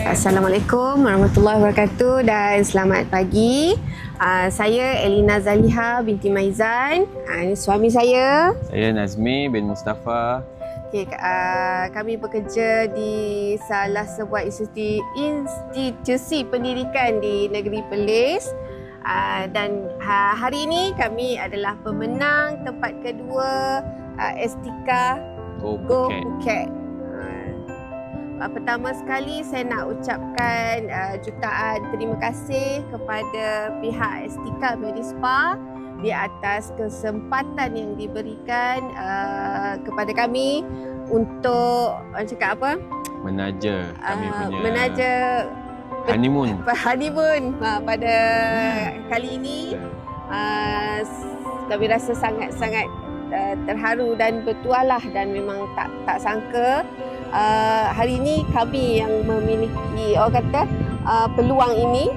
Assalamualaikum warahmatullahi wabarakatuh dan selamat pagi. Saya Elina Zaliha binti Maizan. Ini suami saya. Saya Nazmi bin Mustafa. Okay, kami bekerja di salah sebuah institusi pendidikan di negeri Perlis. Dan hari ini kami adalah pemenang tempat kedua Estika Go Phuket. Pertama sekali saya nak ucapkan jutaan terima kasih kepada pihak Estika Medispa di atas kesempatan yang diberikan kepada kami untuk cakap apa? Menaja kami punya menaja honeymoon pada kali ini. Kami rasa sangat-sangat terharu dan bertuahlah dan memang tak sangka hari ini kami yang memiliki peluang ini,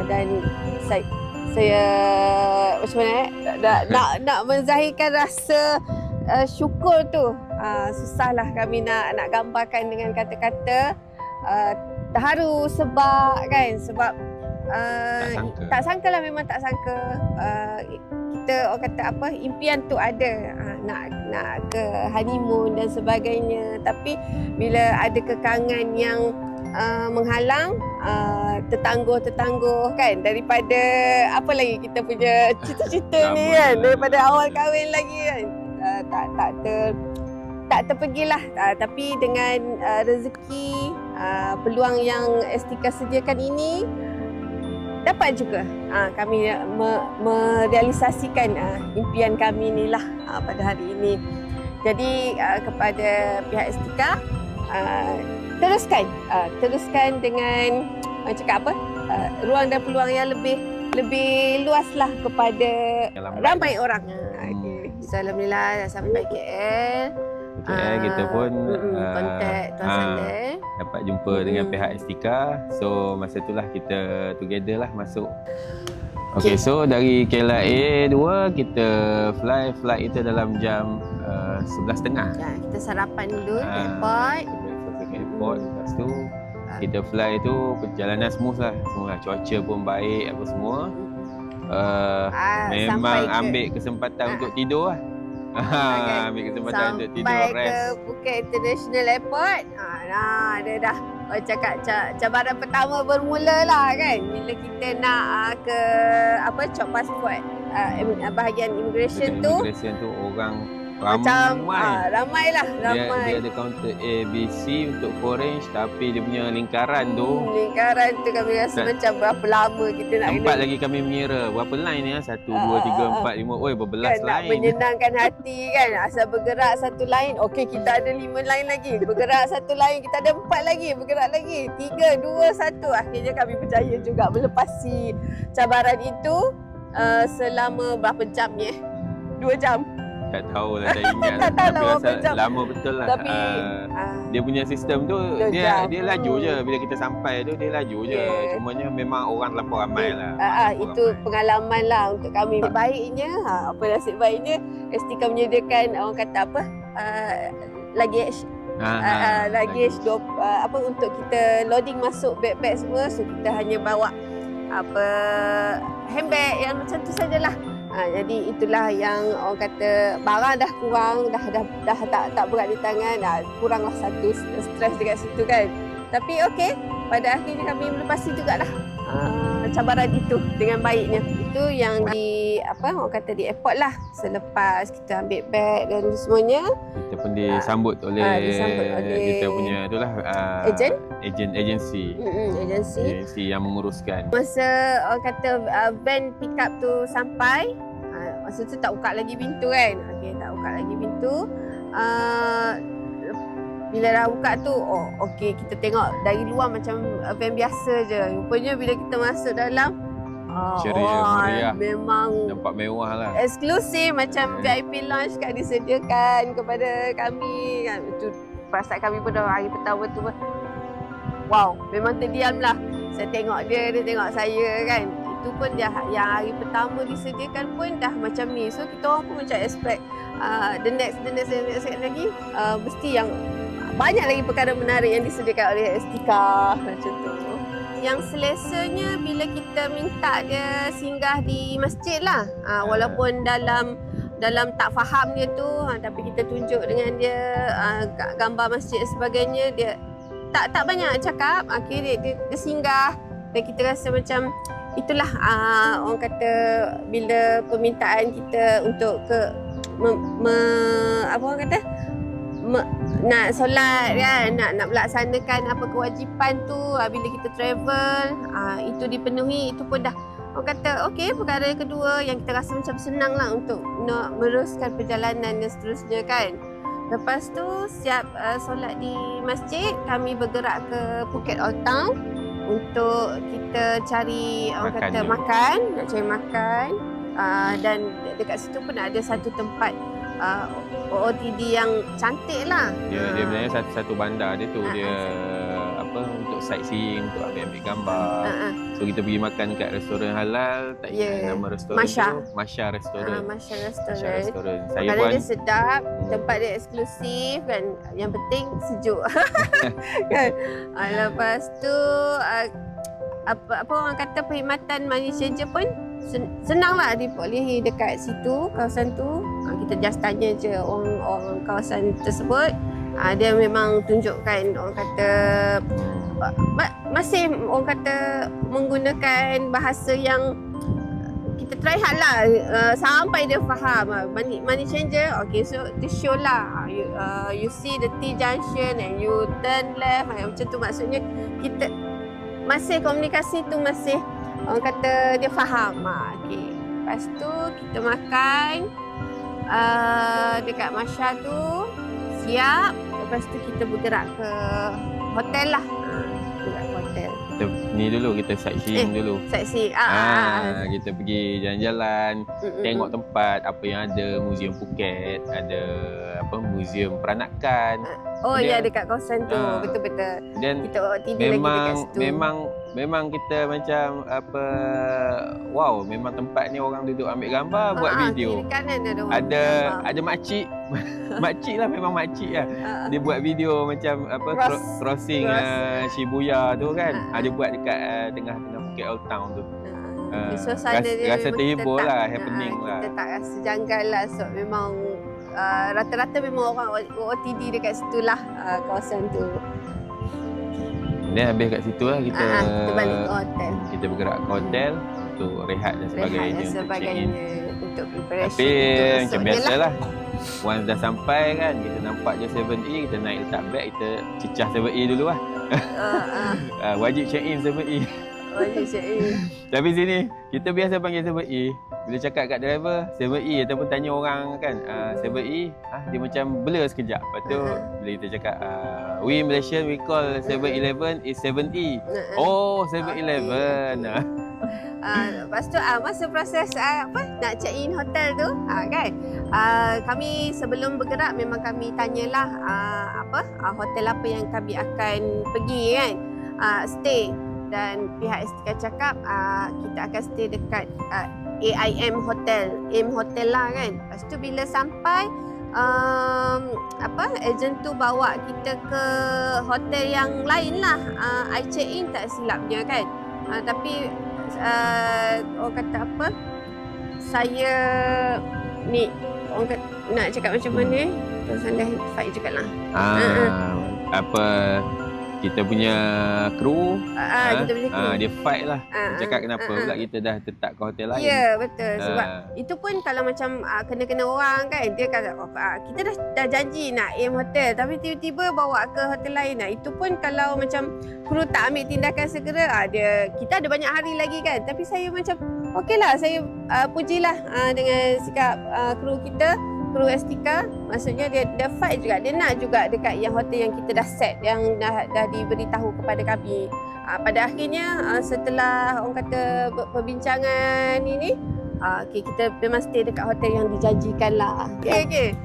dan saya macam mana nak menzahirkan rasa syukur tu susahlah kami nak gambarkan dengan kata-kata. Terharu sebab tak sangka lah, memang tak sangka kita impian tu ada, nak ke honeymoon dan sebagainya, tapi bila ada kekangan yang menghalang, tertangguh kan, daripada apa lagi kita punya cita-cita ni kan, daripada awal kahwin lagi kan, tak terpergilah. Tapi dengan rezeki, peluang yang Estika sediakan ini, dapat juga kami merealisasikan impian kami ni lah pada hari ini. Jadi kepada pihak Estika, teruskan dengan ruang dan peluang yang lebih luas lah kepada ramai orang. Okay. So, alhamdulillah dah sampai KL. Kita pun kontak Tuan Saleh, dapat jumpa dengan pihak Estika. So masa itulah kita together lah masuk. Okay, so dari KLIA 2 kita flight itu dalam jam 11.30. Kita sarapan dulu di airport. Breakfast di airport. Lepas tu kita fly tu perjalanan smooth lah. Cuaca pun baik apa semua. Memang ambil kesempatan untuk tidur lah. Ambil kesempatan untuk tidur, rest. Sampai ke Phuket International Airport, dia dah cakap cabaran pertama bermula lah kan, bila kita nak ke chop passport, bahagian immigration tu orang ramai. Dia ada kaunter A, B, C untuk foreign, tapi dia punya lingkaran tu kami rasa macam berapa lama kita nak sempat lagi kami mengira berapa line ni 1, 2, 3, 4, 5 berbelas kan, line nak menyenangkan hati kan, asal bergerak satu line, okey kita ada 5 line lagi, bergerak satu line kita ada 4 lagi, bergerak lagi 3, 2, 1. Akhirnya kami berjaya juga melepasi cabaran itu selama berapa jam ni? 2 jam. Tak tahu lah, tak ingat tak tahu lah berapa jam. Lama betul lah. Tapi dia punya sistem tu dia laju je. Bila kita sampai tu dia laju je. Cumanya memang orang terlampau ramai lah. Itu pengalaman lah untuk kami. Baiknya, nasib baiknya Estika menyediakan luggage. Luggage untuk kita loading masuk beg-beg semua. So kita hanya bawa handbag yang macam tu sajalah. Jadi itulah yang orang kata barang dah kurang, dah tak berat di tangan, kuranglah satu stres dekat situ kan. Tapi okey, pada akhirnya kami melepasi jugalah cabaran itu dengan baiknya. Itu yang di di airport lah. Selepas kita ambil beg dan semuanya, kita pun disambut oleh kita punya itulah agensi yang menguruskan. Masa orang kata van pick up tu sampai, masa tu tak buka lagi pintu kan. Okey, tak buka lagi pintu. Bila dah buka tu, okey kita tengok dari luar macam van biasa je. Rupanya bila kita masuk dalam, ceria, memang nampak mewah lah. Eksklusif, macam VIP lounge kan disediakan kepada kami kan. Itu perasaan kami pada hari pertama tu. Wow, memang terdiam lah. Saya tengok dia tengok saya kan. Itu pun yang hari pertama disediakan pun dah macam ni. So kita orang pun macam expect the next lagi mesti yang banyak lagi perkara menarik yang disediakan oleh Estika macam tu. Yang selesanya bila kita minta dia singgah di masjid lah. Walaupun dalam tak faham dia tu, tapi kita tunjuk dengan dia gambar masjid dan sebagainya, dia tak banyak cakap. Akhirnya dia singgah dan kita rasa macam itulah orang kata bila permintaan kita untuk apa orang kata nak solat kan, nak melaksanakan apa kewajipan tu, bila kita travel itu dipenuhi, itu pun dah orang kata okey. Perkara yang kedua yang kita rasa macam senang lah untuk nak meneruskan perjalanan dan seterusnya kan. Lepas tu siap solat di masjid, kami bergerak ke Phuket Old Town untuk kita cari orang kata makan, nak cari makan. Dan dekat situ pun ada satu tempat OOTD yang cantik lah. Dia sebenarnya satu bandar dia tu, dia apa untuk sightseeing, untuk ambil gambar. So kita pergi makan dekat restoran halal, tak ingat nama restoran tu. Masya Restoran. Masya Restoran. Saya makanan pun dia sedap, tempat dia eksklusif dan yang penting sejuk. Kan? Lepas tu apa orang kata perkhidmatan money changer pun senanglah dibolehi dekat situ, kawasan tu. Kita just tanya je orang kawasan tersebut. Dia memang tunjukkan orang kata masih orang kata menggunakan bahasa yang kita try hard lah sampai dia faham. Money changer, okay, so to show lah you see the T junction and you turn left, macam tu. Maksudnya kita masih komunikasi tu masih orang kata dia faham. Okay. Lepas tu kita makan dekat Masya tu, siap. Lepas tu kita bergerak ke hotel lah. Bergerak ke hotel. Kita ni dulu, kita sightseeing dulu. Sightseeing. Kita pergi jalan-jalan, tengok tempat apa yang ada, Museum Phuket, ada apa museum peranakan. Ya, dekat kawasan tu, betul-betul. Dan kita lagi dekat situ. Memang kita macam apa, wow, memang tempat ni orang duduk ambil gambar, buat video. Kiri kanan ada makcik. Makcik lah, memang makcik lah. Dia buat video macam apa crossing Shibuya tu kan. Dia buat dekat tengah-tengah Phuket Old Town tu. Rasa terhibur lah, happening lah. Kita tak rasa janggal lah. So memang rata-rata memang orang OOTD dekat situ lah, kawasan tu. Dan habis kat situ lah kita balik ke hotel. Kita bergerak ke hotel untuk rehat dan sebagainya, untuk check in. Untuk preparation. Tapi macam biasalah, once dah sampai kan, kita nampak je 7E, kita naik letak beg, kita cecah 7E dulu lah. Wajib check in 7E. Wajib check in. Tapi sini kita biasa panggil 7E. Bila cakap kat driver 7E ataupun tanya orang kan 7E, dia macam blur sekejap. Lepas tu bila kita cakap we Malaysian we call 7-Eleven is 7E. Oh, 7-Eleven. Lepas tu masa proses nak check in hotel tu kan, kami sebelum bergerak memang kami tanyalah hotel apa yang kami akan pergi kan, stay. Dan pihak Estika cakap kita akan stay dekat AIM Hotel, AIM Hotel lah kan. Lepas tu bila sampai ejen tu bawa kita ke hotel yang lain lah. I check in tak silapnya kan. Tapi orang kata apa, saya ni orang kata, nak cakap macam mana Tuan Saleh fight juga lah. Kita punya kru, kita punya kru. dia fight lah. Cakap kenapa pula kita dah tetap ke hotel lain. Ya, betul. Sebab itu pun kalau macam kena-kena orang kan, dia kata kita dah janji nak aim hotel tapi tiba-tiba bawa ke hotel lain. Itu pun kalau macam kru tak ambil tindakan segera, kita ada banyak hari lagi kan. Tapi saya macam okeylah, saya pujilah dengan sikap kru kita, kru Estika. Maksudnya dia fight juga, dia nak juga dekat yang hotel yang kita dah set, yang dah diberitahu kepada kami. Pada akhirnya setelah orang kata perbincangan ini, kita memang stay dekat hotel yang dijanjikan lah. Okay.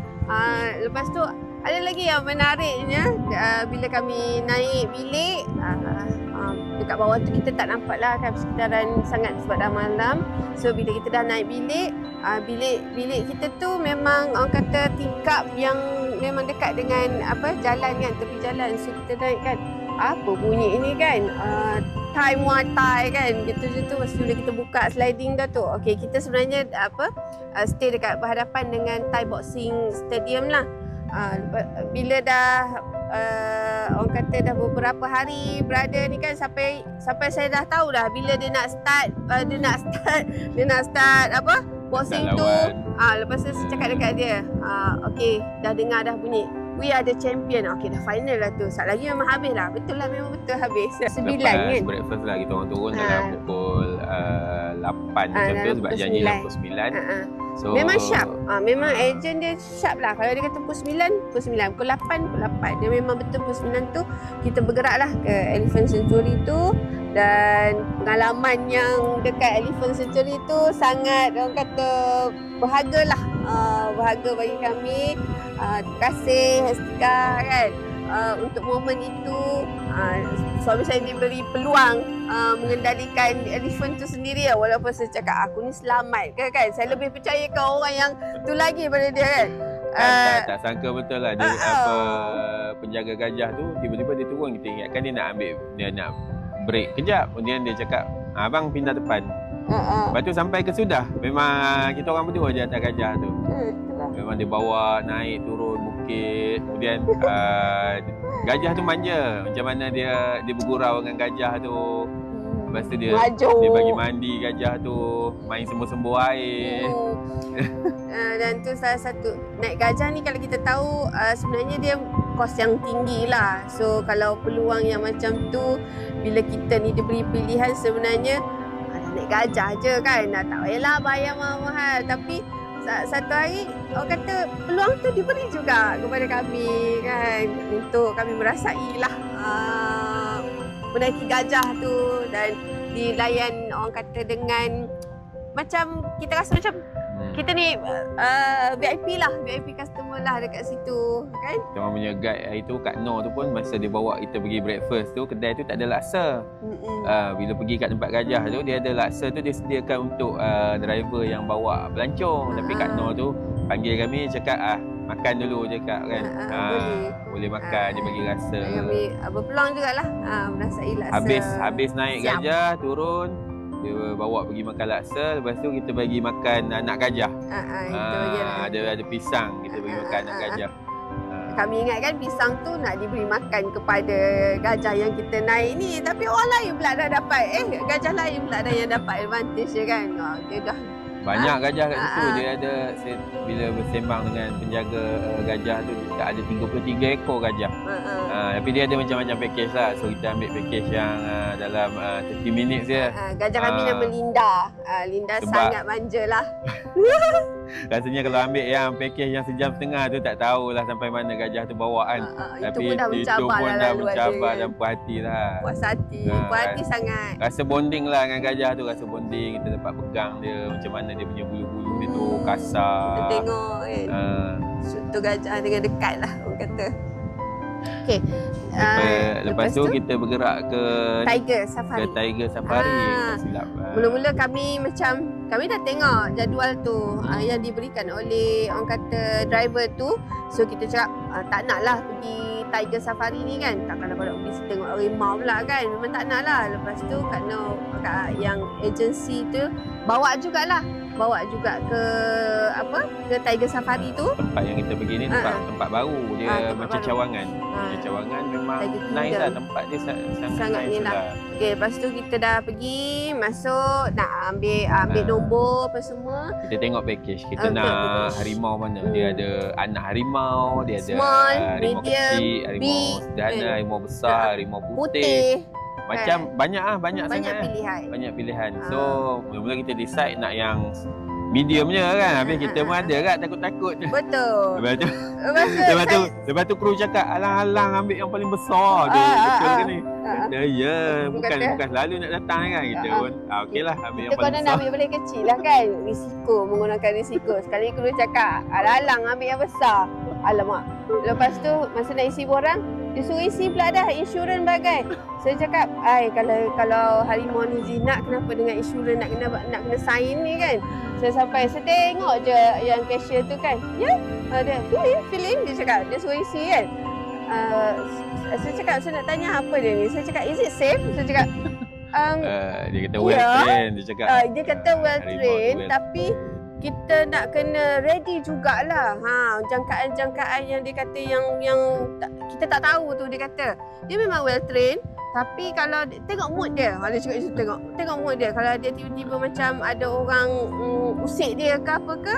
Lepas tu ada lagi yang menariknya, bila kami naik bilik dekat kat bawah tu kita tak nampak lah kan sekitaran sangat sebab dah malam. So bila kita dah naik bilik, bilik kita tu memang orang kata tingkap yang memang dekat dengan jalan kan, tepi jalan. So kita naik kan, apa bunyi ini kan, Thai Muay Thai kan, gitu-gitu. Lepas tu bila kita buka sliding dah tu, okey, kita sebenarnya stay dekat berhadapan dengan Thai Boxing Stadium lah. Bila dah orang kata dah beberapa hari berada ni kan, sampai saya dah tahu dah bila dia nak start boxing tu. Lepas tu saya cakap dekat dia, okey, dah dengar dah bunyi, we are the champion. Okey, dah final lah tu. Sat lagi memang habis lah. Betul lah, memang betul habis. 9 kan. Breakfast lah, kita orang turun dalam pukul 8 macam tu sebab janji lah pukul 9. So, memang sharp. Memang ejen dia sharp lah. Kalau dia kata pukul 9, pukul 8. Dia memang betul pukul 9 tu kita bergerak lah ke Elephant Sanctuary tu. Dan pengalaman yang dekat Elephant Sanctuary tu sangat orang kata berharga lah. Berharga bagi kami. Terima kasih Hestika kan, untuk momen itu. Suami saya diberi peluang mengendalikan elephant tu sendiri lah. Walaupun saya cakap aku ni selamat ke kan, saya lebih percaya ke orang yang tu lagi daripada dia kan. Tak sangka betul lah dia penjaga gajah tu tiba-tiba dia turun. Kita ingatkan dia nak break kejap, kemudian dia cakap abang pindah depan. Lepas tu sampai ke sudah memang kita orang berdua je atas gajah tu. Memang dia bawa naik turun bukit. Kemudian gajah tu manja. Macam mana dia bergurau dengan gajah tu. Lepas tu dia bagi mandi gajah tu, main sembur-sembur air. Dan tu salah satu, naik gajah ni kalau kita tahu sebenarnya dia kos yang tinggi lah. So kalau peluang yang macam tu, bila kita ni diberi pilihan sebenarnya naik gajah je kan, tak payahlah bayar mahal-mahal. Tapi satu hari orang kata peluang tu diberi juga kepada kami kan, untuk kami merasai lah menaiki gajah tu dan dilayan orang kata dengan macam kita rasa macam kita ni VIP lah, VIP customer lah dekat situ kan. Kita orang punya guide hari tu, Kak Noh tu pun masa dia bawa kita pergi breakfast tu, kedai tu tak ada laksa. Bila pergi kat tempat gajah tu, dia ada laksa tu dia sediakan untuk driver yang bawa pelancong. Tapi Kak Noh tu panggil kami cakap makan dulu cakap kan. Boleh makan, dia bagi rasa. Kami berpeluang jugalah merasai laksa. Habis naik gajah turun, dia bawa pergi makan laksa. Lepas tu kita bagi makan anak gajah. Ada pisang, kita bagi makan anak gajah. Kami ingatkan pisang tu nak diberi makan kepada gajah yang kita naik ni, tapi orang lain pula dah dapat. Gajah lain pula dah yang dapat advantage je kan. Dia dah banyak gajah kat situ. Dia ada, bila bersembang dengan penjaga gajah tu, kita ada 33 ekor gajah. Tapi dia ada macam-macam package lah. So kita ambil package yang dalam 30 minit je. Gajah kami nama Linda. Linda sangat manja lah. Rasanya kalau ambil yang package yang sejam setengah tu, tak tahulah sampai mana gajah tu bawa kan. Tapi itu pun dah mencabar dan puas hati lah. Puas hati, puas hati sangat. Rasa bonding lah dengan gajah tu, rasa bonding. Kita dapat pegang dia, macam mana dia punya bulu-bulu dia tu kasar. Kita tengok kan. Tu gajah dengan dekat lah orang kata. Okey. Lepas tu kita bergerak ke Tiger Safari. Silap. Mula-mula kami dah tengok jadual tu yang diberikan oleh orang kata driver tu. So kita cakap tak naklah pergi Tiger Safari ni kan. Takkanlah kalau pergi tengok harimau pula kan. Memang tak naklah. Lepas tu kerana yang agensi tu bawa juga ke Tiger Safari tu. Tempat yang kita pergi ni tempat baru. Dia macam baru. Cawangan. Cawangan memang nice lah, tempat dia sangat nice lah. Okey, lepas tu kita dah pergi masuk nak ambil nombor apa semua. Kita tengok package. Kita nak harimau mana. Dia ada anak harimau, dia ada small, harimau medium, kecil, harimau sederhana, harimau besar, harimau putih. Macam banyak pilihan. Banyak pilihan. So mula-mula kita decide nak yang medium je kan. Habis kita pun ada kan takut-takut. Betul. Lepas tu kru cakap alang-alang ambil yang paling besar tu. Betul ke ni? Kata ya, bukan selalu nak datang kan. Kita pun okeylah ambil yang paling besar. Kita ambil paling kecil lah kan. Risiko, menggunakan risiko. Sekali kru cakap alang-alang ambil yang besar. Alamak. Lepas tu masa nak isi borang, dia suruh isi pula dah insurans bagai. Saya cakap, kalau harimau ni jinak, kenapa dengan insurans nak kena sign ni kan? Saya tengok je yang cashier tu kan. Ya, dia fill in, dia cakap. Dia suruh isi kan. Saya cakap, saya nak tanya apa dia ni. Saya cakap, is it safe? Saya cakap, Dia kata well trained. Dia cakap. Dia kata well trained, tapi kita nak kena ready jugalah. Jangkaan-jangkaan yang dia kata yang kita tak tahu tu, dia kata. Dia memang well trained, tapi kalau tengok mood dia. Dia cakap itu, tengok mood dia. Kalau dia tiba-tiba macam ada orang usik dia ke apa ke,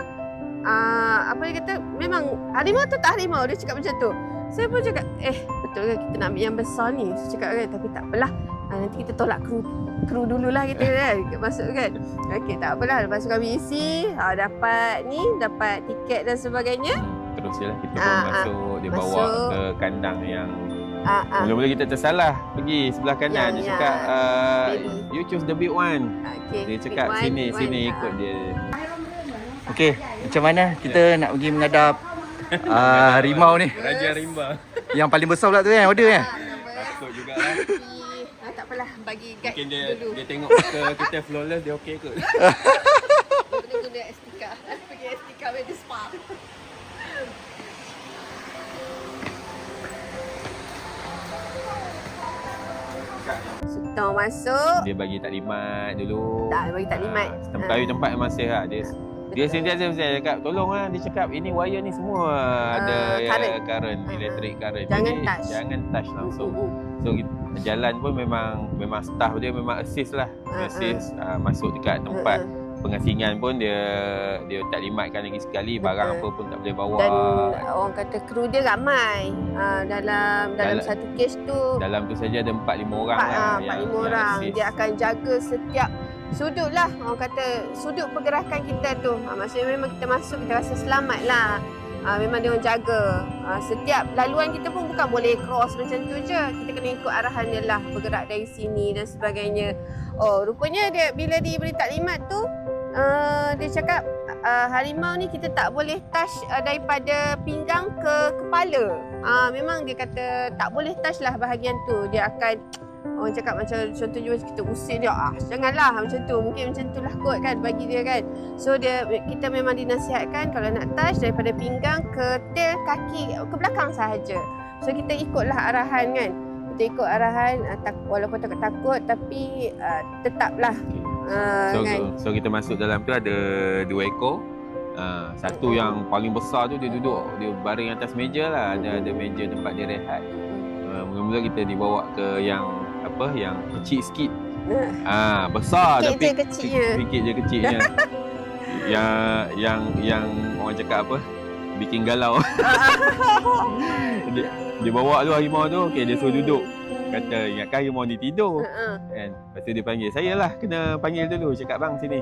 apa dia kata, memang harimau tu tak harimau. Dia cakap macam tu. Saya pun cakap, betul ke kita nak ambil yang besar ni? Saya cakap kan, tapi tak apalah. Nanti kita tolak kru dululah kita kan. Masuk kan. Okey, tak apalah. Lepas tu kami isi, dapat tiket dan sebagainya. Terus je lah kita pun masuk. Dia bawa ke kandang yang mula-mula kita tersalah pergi sebelah kanan. Dia cakap, you choose the big one. Dia cakap sini ikut dia. Okey, macam mana kita nak pergi menghadap harimau ni? Raja Rimba. Yang paling besar pula tu kan, order kan? Takut jugalah. Tak apalah, bagi guide Mungkin dulu. dia tengok kita flawless, dia okey kot. Kita guna Estika. Pergi Estika Wedding Spa. Kita masuk. Dia bagi taklimat dulu. Tak, bagi taklimat. Tempat masih lah. Dia sentiasa cakap, tolonglah. Dia cakap, ini wire ni semua ada current, electric current. Jangan Jadi, touch. Jangan touch langsung. So jalan pun memang staff dia memang assist lah. Assist masuk dekat tempat pengasingan pun dia taklimatkan lagi sekali, barang apa pun tak boleh bawa. Dan orang kata kru dia ramai. Dalam satu kes tu, Dalam tu saja ada 4-5 orang lah. 4-5 orang. Dia akan jaga setiap sudut lah. Orang kata sudut pergerakan kita tu. Maksudnya memang kita masuk, kita rasa selamat lah. Memang dia orang jaga. Setiap laluan kita pun bukan boleh cross macam tu je. Kita kena ikut arahan dia lah. Bergerak dari sini dan sebagainya. Oh, rupanya dia bila diberi taklimat tu, dia cakap harimau ni kita tak boleh touch daripada pinggang ke kepala. Memang dia kata tak boleh touch lah bahagian tu. Dia akan, orang cakap macam contohnya macam kita usir dia, janganlah macam tu. Mungkin macam tu lah kot kan bagi dia kan. So kita memang dinasihatkan kalau nak touch daripada pinggang ke tail kaki ke belakang sahaja. So kita ikutlah arahan kan. Kita ikut arahan, walaupun takut tapi tetaplah. So kita masuk dalam tu ada 2 ekor. Satu yang paling besar tu dia duduk, dia baring atas meja lah. Ada meja tempat dia rehat. Mula-mula kita dibawa ke yang kecil sikit. Besar Sikit tapi je kecilnya. Sikit je kecilnya. yang orang cakap apa? Bikin galau. dia bawa tu harimau tu, okey dia suruh duduk. Kata ingatkan harimau ni tidur. Kan? Lepas tu dia panggil, saya lah kena panggil dulu. Cakap bang sini.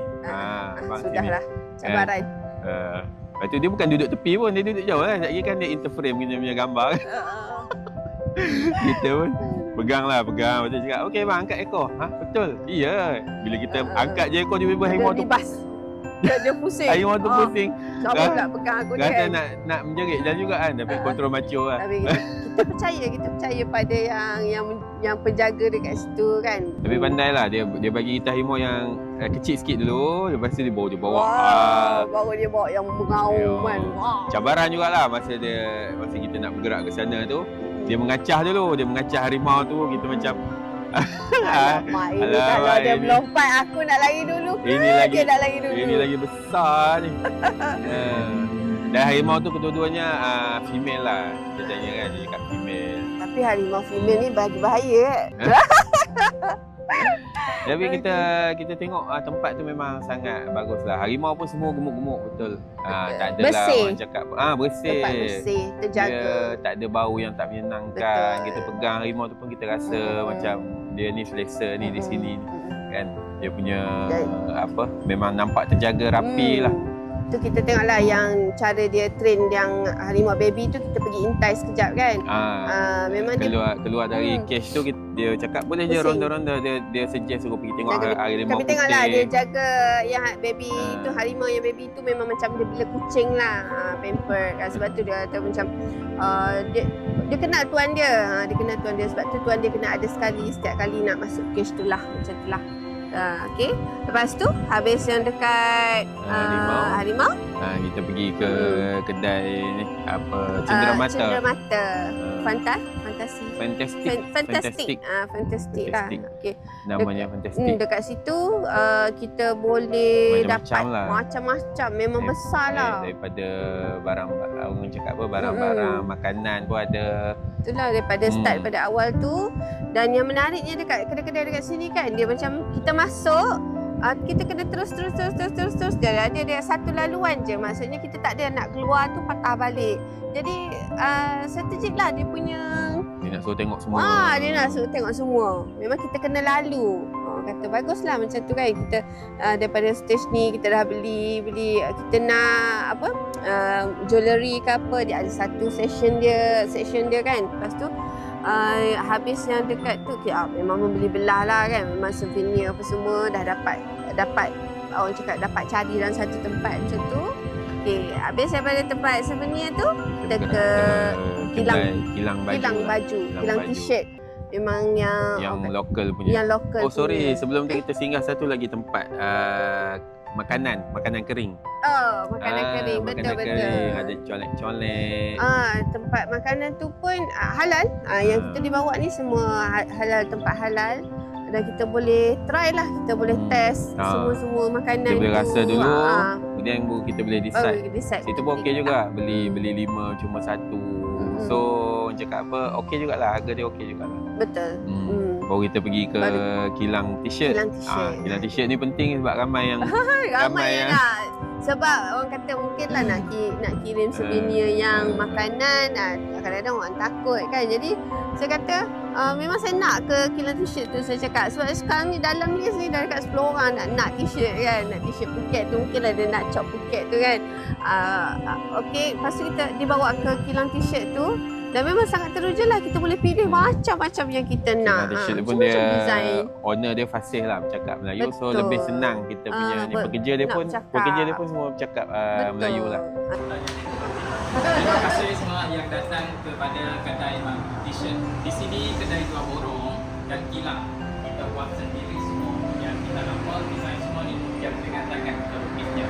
Bang sini. Sudahlah cabaran. Lepas tu dia bukan duduk tepi pun, dia duduk jauh lah. Sekali kan dia interframe kita punya gambar. Kita pun pegang. Lepas tu cakap, okey bang angkat ekor. Betul. Iya. Bila kita angkat je ekor, tiba-tiba harimau tu Dia pusing. harimau tu pusing. Siapa pula pegang aku ni Rasa kan. nak menjerit dan juga kan. Tapi kontrol macho lah. Tapi kita percaya pada yang penjaga dekat situ kan. Tapi pandai lah. Dia bagi kita harimau yang kecil sikit dulu. Lepas tu dia bawa. Baru dia bawa yang mengaum kan. Cabaran jugalah masa kita nak bergerak ke sana tu. Dia mengacah dulu. Dia mengacah harimau tu. Kita macam Alamak, ini kalau dia melompat aku nak lari dulu ke? Dia nak lari dulu. Ini lagi besar ni. Dan harimau tu kedua-duanya female lah. Dia tanya kan, dia cakap female. Tapi harimau female ni bahaya. Tapi kita tengok tempat tu memang sangat bagus lah. Harimau pun semua gemuk-gemuk betul. Tak ada lah orang cakap bersih. Tempat bersih, terjaga. Dia tak ada bau yang tak menyenangkan. Kita pegang harimau tu pun kita rasa macam dia ni selesa ni di sini kan. Dia punya memang nampak terjaga rapi lah. Tu kita tengoklah yang cara dia train yang harimau baby tu, kita pergi intai sekejap kan. Memang keluar dari cage tu dia cakap boleh je ronda-ronda, dia suggest suruh pergi tengok harimau. Kami tengoklah dia jaga yang baby tu, harimau yang baby tu memang macam dia bila kucing lah, pamper kan. Sebab tu dia kata macam dia kenal tuan dia. Dia kenal tuan dia. Sebab tu tuan dia kena ada sekali setiap kali nak masuk cage tu lah. Macam tu lah. Okey. Lepas tu habis yang dekat harimau. Kita pergi ke kedai ni apa Cenderamata. Cenderamata. Fantasi. Fantastic. Fantastic lah. Okey. Namanya fantastic. Dekat situ kita boleh dapat Macam-macam lah. macam-macam. Memang besar lah. Daripada barang orang cakap apa barang-barang makanan pun ada. Itulah daripada start pada awal tu. Dan yang menariknya dekat kedai-kedai dekat sini kan, dia macam kita masuk, kita kena terus. Dia satu laluan je. Maksudnya kita tak ada nak keluar tu patah balik. Jadi strategik lah dia punya. Dia nak suruh tengok semua. Dia nak suruh tengok semua. Memang kita kena lalu. Kata baguslah macam tu kan. Kita daripada stage ni kita dah beli kita nak apa? Jewellery ke apa, dia ada satu section dia kan. Lepas tu habis yang dekat tu memang membeli belah lah kan. Memang souvenir apa semua dah dapat orang cakap dapat cari dalam satu tempat macam tu. Okey, habis daripada tempat souvenir tu kita ke kilang baju, kilang t-shirt. Memang yang lokal punya. Yang lokal. Oh sorry, sebelum tu kita singgah satu lagi tempat makanan kering. Makanan kering, betul. Kering, ada colek-colek. Tempat makanan tu pun halal. Yang kita dibawa ni semua halal, tempat halal. Dan kita boleh try lah, kita boleh test semua makanan kita boleh tu. rasa dulu, kemudian kita boleh decide. Situ pun okey juga, beli 5 cuma 1. So orang cakap apa, okey jugalah, harga dia okey jugalah. Betul. Baru kita pergi ke kilang t-shirt. Kilang t-shirt ni penting sebab ramai yang sebab orang kata mungkinlah nak kirim souvenir yang makanan, kadang-kadang orang takut kan. Jadi saya kata memang saya nak ke kilang t-shirt tu. Saya cakap sebab sekarang ni dalam ni saya dah dekat 10 orang nak t-shirt kan. Nak t-shirt Phuket tu, mungkinlah dia nak chop Phuket tu kan. Okey, lepas tu kita dibawa ke kilang t-shirt tu. Dan memang sangat teruja lah, kita boleh pilih macam-macam yang kita nak. T-shirt pun dia design. Owner dia fasih lah bercakap Melayu. So lebih senang kita punya ni pekerja dia pun semua bercakap Melayu lah. Terima kasih semua yang datang kepada kedai T-shirt. Di sini kedai jual borong dan kilang. Kita buat sendiri semua yang kita nampak, design semua ni yang dengan tangan kita lukisnya.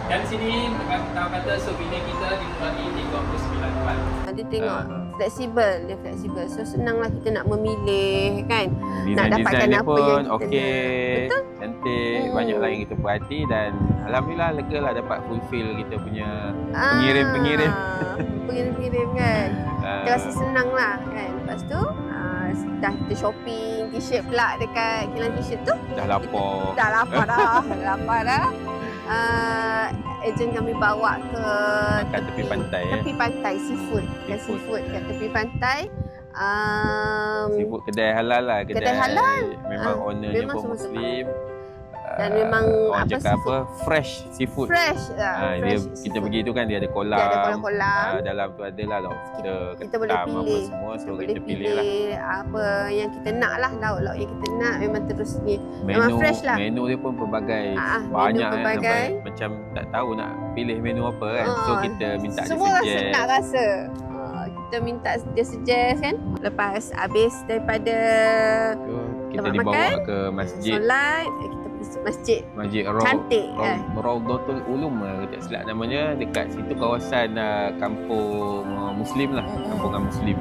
Dan sini kata souvenir kita dimulai RM39. Dia tengok fleksibel. So senanglah kita nak memilih kan. Nak dapatkan Design apa pun yang kita okey, nak. Betul? cantik, banyak lah yang kita perhati dan alhamdulillah lega lah dapat fulfill kita punya pengirim-pengirim. Pengirim-pengirim kan. Kita rasa senang lah kan. Lepas tu dah kita shopping t-shirt pula dekat kilang t-shirt tu. Dah lapar. Dah lapar dah. Ejen kami bawa ke Makan tepi pantai. Tepi pantai seafood kat tepi pantai. Seafood kedai halal lah. Kedai halal. Memang ownernya memang pun Muslim. Dan memang orang cakap apa, fresh seafood. Fresh lah. Kita pergi tu kan dia ada kolam. Dia ada kolam. Dalam tu adalah lobster, kita boleh pilih apa semua. So kita pilih lah apa yang kita nak lah, lauk-lauk yang kita nak. Memang terus ni memang fresh lah. Menu dia pun pelbagai. Banyak sampai macam tak tahu nak pilih menu apa kan. So kita minta dia semua suggest. Semua nak rasa. Kita minta dia suggest kan. Lepas habis daripada kita dibawa ke masjid. Solat, kita pergi masjid cantik Raudatul Ulum lah tak silap namanya. Dekat situ kawasan kampung Muslim lah, kampungan Muslim.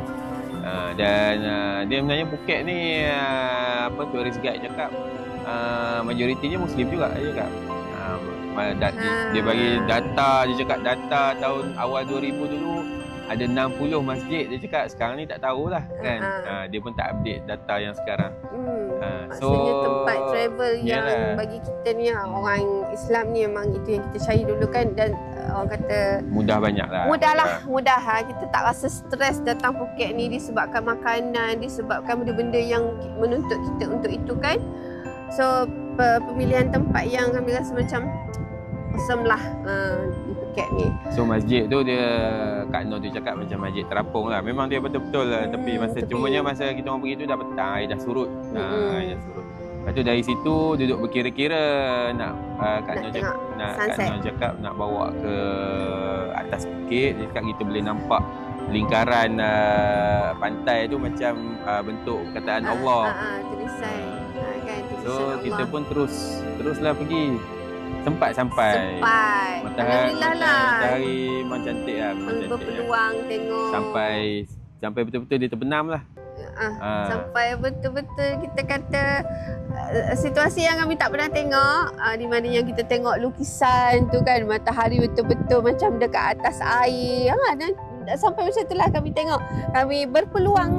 Dan dia sebenarnya Phuket ni tourist guide cakap majoritinya Muslim juga dia cakap. Dia bagi data, dia cakap data tahun awal 2000 dulu ada 60 masjid. Dia cakap sekarang ni tak tahulah kan. Dia pun tak update data yang sekarang. Maksudnya tempat travel yang bagi kita ni orang Islam ni memang itu yang kita cari dulu kan. Dan orang kata mudah lah. Mudah. Kita tak rasa stres datang Phuket ni disebabkan makanan, disebabkan benda-benda yang menuntut kita untuk itu kan. So pemilihan tempat yang kami rasa macam awesome lah di Phuket ni. So masjid tu dia Kak Noh tu cakap macam masjid terapung lah. Memang dia betul-betul lah. Tapi cumanya masa kita orang pergi tu dah petang, air dah surut. Air dah surut. Lepas tu dari situ duduk berkira-kira nak Kak Noh cakap nak bawa ke atas bukit. Dia cakap kita boleh nampak lingkaran pantai tu macam bentuk perkataan Allah. Tulisan. Kan tulisan So Allah. kita pun teruslah pergi. Sempat sampai. Alhamdulillah lah. Matahari memang cantik lah. Memang cantik Berpeluang tengok. Sampai betul-betul dia terbenam lah. Sampai betul-betul kita kata situasi yang kami tak pernah tengok, di mana yang kita tengok lukisan tu kan, matahari betul-betul macam dekat atas air. Dan sampai macam itulah kami tengok. Kami berpeluang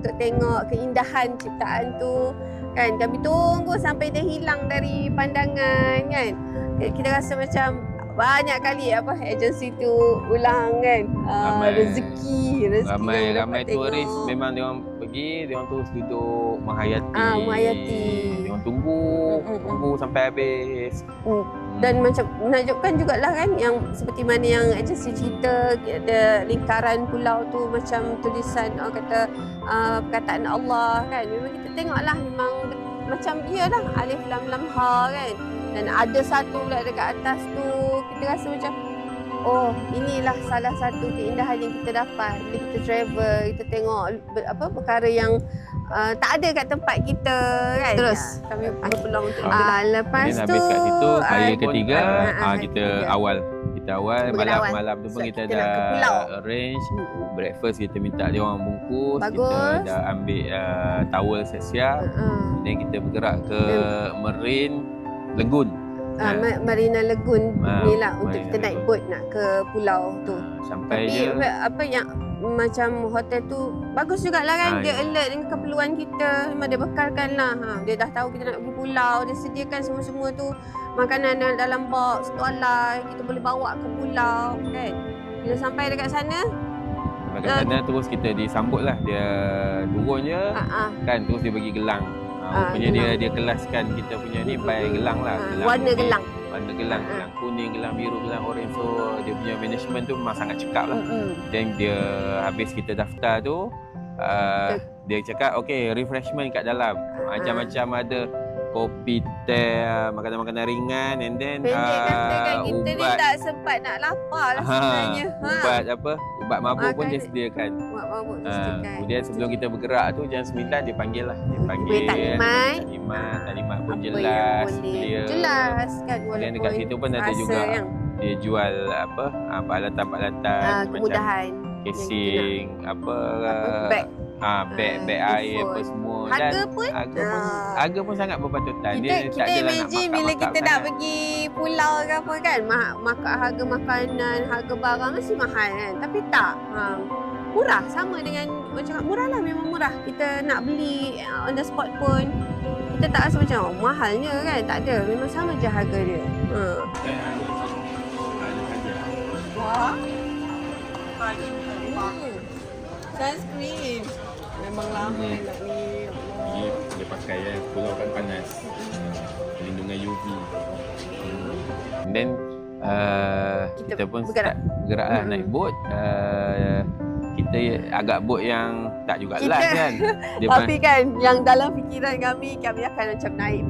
untuk tengok keindahan ciptaan tu kan. Kami tunggu sampai dia hilang dari pandangan kan. Kita rasa macam banyak kali agensi tu ulang kan. Rezeki Ramai turis memang dia orang pergi, dia orang terus duduk menghayati. Dia orang tunggu sampai habis. Dan macam menakjubkan jugalah kan, yang seperti mana yang agensi cerita, ada lingkaran pulau tu macam tulisan kata perkataan Allah kan. Memang kita tengoklah memang macam iyalah alif lam lam ha kan. Dan ada satu pula dekat atas tu, kita rasa macam oh, inilah salah satu keindahan yang kita dapat bila kita travel, kita tengok perkara yang tak ada kat tempat kita kan. Terus kami berpeluang untuk lepas tu tu habis kat situ hari ketiga kita ketiga. awal malam tu pun kita dah arrange breakfast, kita minta dia orang bungkus. Kita dah ambil towel siap-siap. Dan kita bergerak ke Marine Lagoon. Marina Lagoon ni lah untuk kita naik boat nak ke pulau tu. Sampai tapi je apa yang macam hotel tu bagus jugalah kan. Dia alert dengan keperluan kita. Memang dia bekalkan lah. Dia dah tahu kita nak pergi pulau. Dia sediakan semua-semua tu. Makanan dalam box, tualai. Kita boleh bawa ke pulau kan. Bila sampai dekat sana, terus kita disambut lah. Dia turun je kan, terus dia bagi gelang. Rupanya dia kelaskan kita punya ni by gelang lah. Warna gelang. Gelang kuning, gelang biru, gelang orange. So dia punya management tu memang sangat cekap lah. Dan dia habis kita daftar tu, dia cakap okay, refreshment kat dalam. Macam-macam ada kopi, teh, makanan-makanan ringan, and then pendek kata kan, kita ni tak sempat nak lapar lah sebenarnya. Ubat mabuk pun dia sediakan. Ubat mabuk disediakan. Kemudian sebelum kita bergerak tu jam 9 dia panggil lah. Dia panggil taklimat pun jelas, clear. Jelas kan. Dan dekat situ pun ada juga dia jual peralatan-peralatan kemudahan, macam casing, beg air apa semua. Harga pun sangat berpatutan. Kita imagine bila kita nak pergi pulau ke apa kan, harga makanan, harga barang mesti mahal kan. Tapi tak, murah. Sama dengan orang cakap murah lah, memang murah. Kita nak beli on the spot pun kita tak rasa macam mahalnya kan. Tak ada, memang sama je harga dia. Wah, sunscreen memang lama nak ni. Dia pakai pulau kan panas, perlindungan UV. Dan kita pun bergerak lah naik bot. Kita agak bot yang tak juga last kan. Tapi kan yang dalam fikiran kami akan macam naik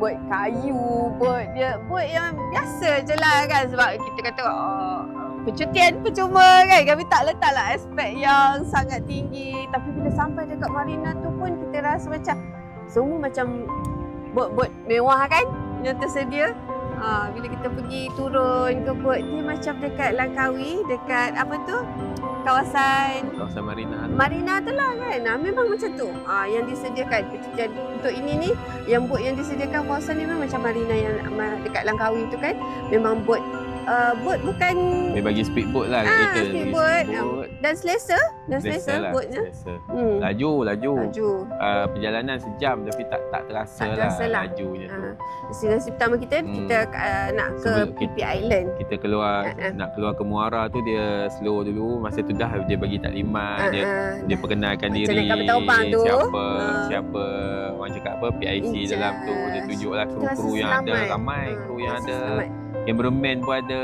bot kayu, bot yang biasa je lah kan. Sebab kita kata percutian percuma kan. Kami tak letaklah aspek yang sangat tinggi. Tapi bila sampai dekat marina tu pun kita rasa macam semua macam bot-bot mewah kan yang tersedia. Bila kita pergi turun ke bot, dia macam dekat Langkawi, dekat apa tu, kawasan marina tu lah kan. Memang macam tu yang disediakan percutian untuk ini ni. Yang bot yang disediakan kawasan ni memang macam marina yang dekat Langkawi tu kan. Memang bot bukan dia bagi speedboat lah kita. Speedboat dan selesa lah, botnya. Laju. Perjalanan sejam tapi tak terasa lah lajunya tu. Destinasi pertama kita nak ke PP Island. Kita nak keluar ke Muara tu, dia slow dulu. Masa tu dah dia bagi taklimat, dia perkenalkan diri, siapa orang cakap apa PIC dalam tu. Dia tunjuklah kru yang ada, ramai kru yang ada. Cameraman pun ada.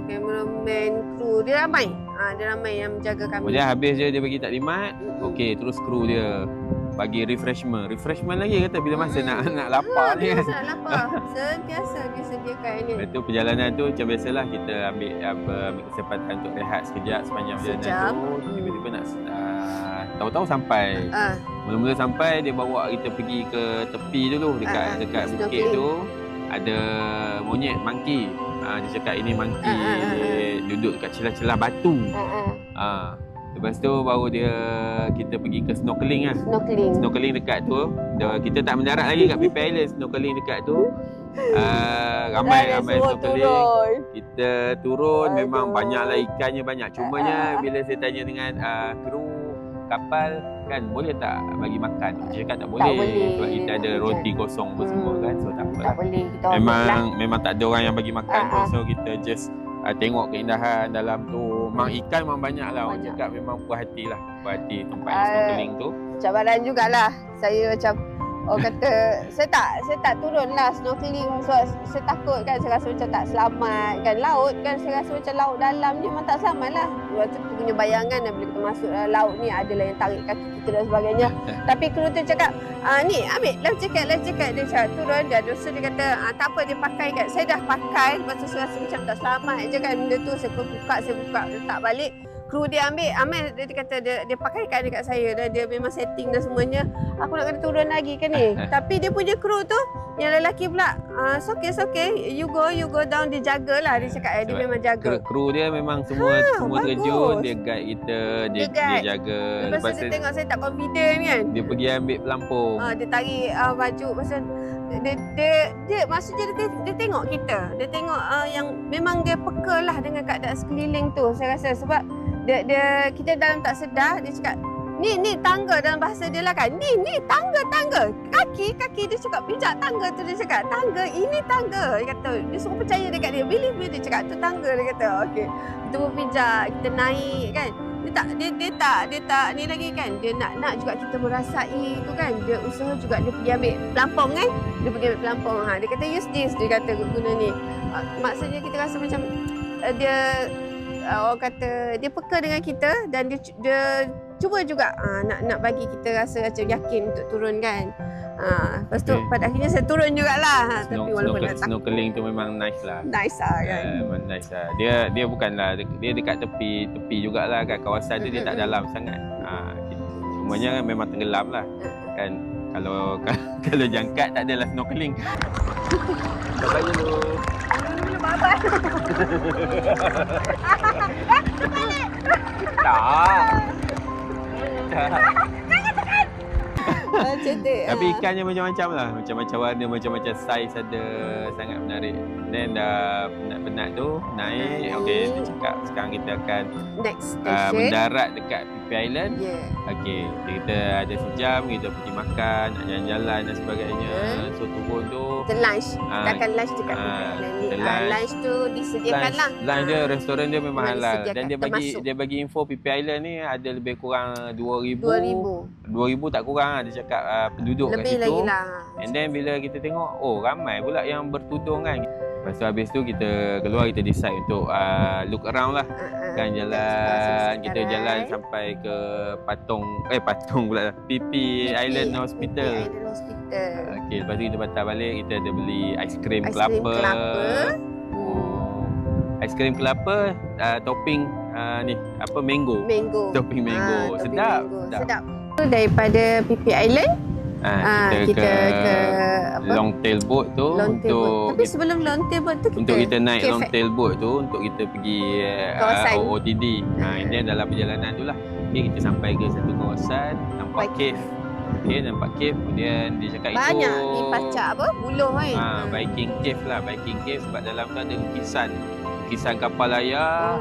Cameraman, kru dia ramai. Dia ramai yang menjaga kami. Kemudian habis dia bagi taklimat. Okey, terus kru dia bagi refreshment lagi kata bila masa nak lapar ni kan. Biasa nak lapar. Sentiasa dia sediakan ni. Lepas tu perjalanan tu macam biasalah kita ambil kesempatan untuk rehat sekejap sepanjang perjalanan Sejam. tu. Tiba-tiba nak tahu-tahu sampai. Ah, Mula-mula sampai dia bawa kita pergi ke tepi dulu dekat bukit snorkeling. tu ada monyet monkey. Dia cakap ini monkey dia duduk kat celah-celah batu. Lepas tu baru kita pergi ke snorkeling lah. Snorkeling. Snorkeling dekat tu kita tak mendarat lagi kat PP Island. Snorkeling dekat tu ramai Semua snorkeling. turun. Kita turun Aduh. memang banyaklah ikannya banyak. Cumanya bila saya tanya dengan kru kapal kan boleh tak bagi makan? Dia cakap tak boleh. Sebab kita ada roti kosong apa semua kan. So tak apa. Tak boleh kita ambil lah. Memang tak ada orang yang bagi makan pun. So kita just tengok keindahan dalam tu. Memang ikan memang banyak lah. Orang Banyak. cakap memang puas hati lah. Puas hati tempat snorkeling tu. Cabaran jugalah. Saya macam orang kata saya tak turun lah snorkeling sebab saya takut kan, saya rasa macam tak selamat kan. Laut kan saya rasa macam laut dalam ni memang tak selamat lah. Waktu tu punya bayangan dan bila kita masuk dalam laut ni adalah yang tarik kaki kita dan sebagainya. Tapi kru tu cakap ni ambil life jacket. Dia cakap turun dan dosa dia kata tak apa dia pakai kan. Saya dah pakai lepas tu saya rasa macam tak selamat je kan benda tu. Saya buka letak balik. Kru dia ambil dia kata dia pakaikan dekat saya dan dia memang setting dan semuanya. Aku nak kena turun lagi ke ni. Tapi dia punya kru tu yang lelaki pula it's okay you go down, dia jagalah. Dia cakap dia memang jaga. Kru dia memang semua bagus. terjun, dia guide kita, dia jaga. Lepas tu dia tengok saya tak confident kan. dia pergi ambil pelampung. Dia tarik baju pasal dia maksudnya dia tengok kita. Dia tengok yang memang dia peka lah dengan keadaan sekeliling tu. Saya rasa sebab dia kita dalam tak sedar dia cakap ni tangga dalam bahasa dia lah kan. Ni tangga. Kaki dia cakap pijak tangga tu, dia cakap tangga ini tangga. Dia kata dia suruh percaya dekat dia. Believe me, dia cakap tu tangga. Dia kata okey. Kita pun pijak, kita naik kan. Dia tak ni lagi kan. Dia nak juga kita merasai tu kan. Dia usaha juga dia pergi ambil pelampung kan. Dia pergi ambil pelampung. Dia kata use this, dia kata guna ni. Maksudnya kita rasa macam dia orang kata dia peka dengan kita dan dia cuba juga nak bagi kita rasa macam yakin untuk turun kan. Lepas tu pada akhirnya saya turun jugalah. Tapi walaupun nak takut. Snorkeling tu memang nice lah. Nice lah kan. Memang nice lah. Dia bukanlah dia dekat tepi jugalah kat kawasan dia tak dalam sangat. Semuanya memang tenggelam lah. Kan kalau jangkat tak adalah snorkeling. Bye dulu. Bye-bye. Tak. Macam tu. Tapi ikannya macam-macam lah. Macam-macam warna, macam-macam saiz ada. Sangat menarik. Then dah penat-penat tu naik. Okey, dia cakap sekarang kita akan Next station. mendarat dekat PP Island. Yeah. Okey, kita ada sejam, kita pergi makan, nak jalan-jalan dan sebagainya. So turun tu Kita lunch. Kita akan lunch dekat kita lunch tu disediakan lah. lunch dia, restoran dia memang Memang halal. disediakan, Dan termasuk. dia bagi info PP Island ni ada lebih kurang 2,000. 2,000. 2,000 tak kurang lah. Dia cakap penduduk kat Lebih situ. lagi lah. And then bila kita tengok, ramai pula yang bertudung kan. Lepas tu habis tu kita keluar, kita decide untuk look around lah. Kan jalan, kita jalan sampai ke patung pula PP Island Hospital. PP Island Hospital. Okey, lepas tu kita patah balik, kita ada beli aiskrim Aiskrim kelapa. Aiskrim kelapa topping mango. Topping mango. Topping Sedap. mango. Sedap. Daripada PP Island Kita ke long tail boat tu long tail boat. untuk Tapi sebelum long tail boat tu untuk kita naik cafe. long tail boat tu untuk kita pergi Kawasan. OOTD. Ini dalam perjalanan tu lah. Kita sampai ke satu kawasan, nampak cave. Nampak cave. Kemudian dia cakap banyak itu ni pacak buluh kan. Viking cave lah. Viking cave sebab dalam tu ada lukisan kapal layar